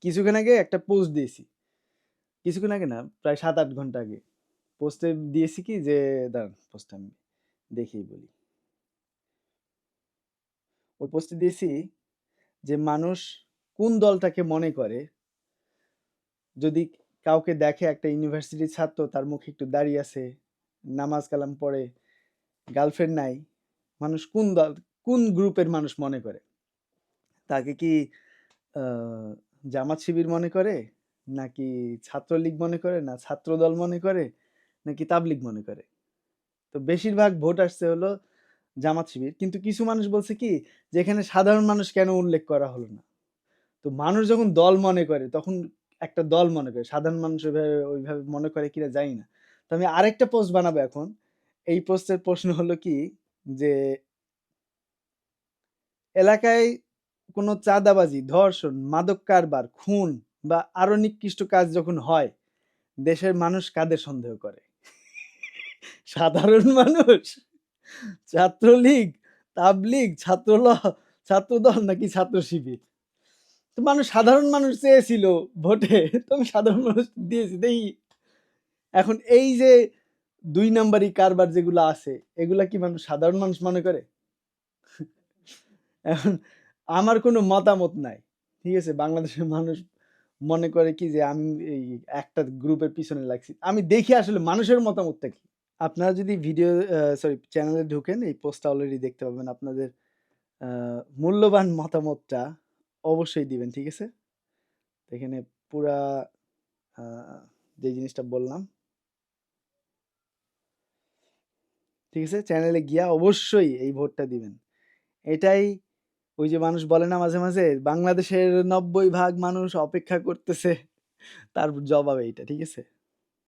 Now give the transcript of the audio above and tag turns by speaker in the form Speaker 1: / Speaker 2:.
Speaker 1: কিছুক্ষণ আগে একটা পোস্ট দিয়েছি। কিছুক্ষণ আগে না, প্রায় ৭-৮ ঘন্টা আগে। পোস্টে দিয়েছি কি যে দাঁড়ান পোস্টটা আমি দেখেই বলি। ওই পোস্টে দিয়েছি যে মানুষ কোন দলটাকে মনে করে যদি কাউকে দেখে একটা ইউনিভার্সিটির ছাত্র তার মুখে একটু দাড়ি আছে, নামাজ কালাম পড়ে, গার্লফ্রেন্ড নাই, মানুষ কোন গ্রুপের মানুষ মনে করে? তাকে কি জামাত শিবির মনে করে, নাকি ছাত্রলীগ মনে করে, না ছাত্রদল মনে করে, নাকি তাবলিগ মনে করে? তো বেশিরভাগ ভোট আসছে হলো জামাত শিবির। কিন্তু কিছু মানুষ বলছে কি যে এখানে সাধারণ মানুষ কেন উল্লেখ করা হলো না? তো মানুষ যখন দল মনে করে তখন একটা দল মনে করে, সাধারণ মানুষ ওইভাবে মনে করে কিনা জানি না। তো আমি আরেকটা পোস্ট বানাবো এখন। এই পোস্টের প্রশ্ন হলো কি যে এলাকায় কোনো চাঁদাবাজি, ধর্ষণ, মাদক কারবার, খুন বা আরো নিকৃষ্ট কাজ যখন হয়, দেশের মানুষ কাদের সন্দেহ করে? সাধারণ মানুষ, ছাত্রলীগ, তাবলীগ, ছাত্রদল নাকি ছাত্র শিবির? তো সাধারণ মানুষ চেয়েছিল ভোটে, তো আমি সাধারণ মানুষ দিয়েছি। দেখি এখন এই যে ২ নাম্বারি কারবার যেগুলো আছে, এগুলা কি সাধারণ মানুষ মনে করে? এখন আমার কোনো মতামত নাই। ঠিক আছে? বাংলাদেশের মানুষ মনে করে কি যে আমি এই একটা গ্রুপের পিছনে লাগছি। আমি দেখি আসলে মানুষের মতামতটা কি। আপনারা যদি চ্যানেলে ঢুকেন, এই পোস্টটা অলরেডি দেখতে পাবেন। আপনাদের আ মূল্যবান মতামতটা অবশ্যই দিবেন। ঠিক আছে? এখানে পুরা আ যে জিনিসটা বললাম, ঠিক আছে? চ্যানেলে গিয়া অবশ্যই এই ভোটটা দিবেন। এটাই ওই যে মানুষ বলে না মাঝে, মাঝে বাংলাদেশের ৯০ ভাগ মানুষ অপেক্ষা করতেছে, তার জবাব এইটা। ঠিক আছে?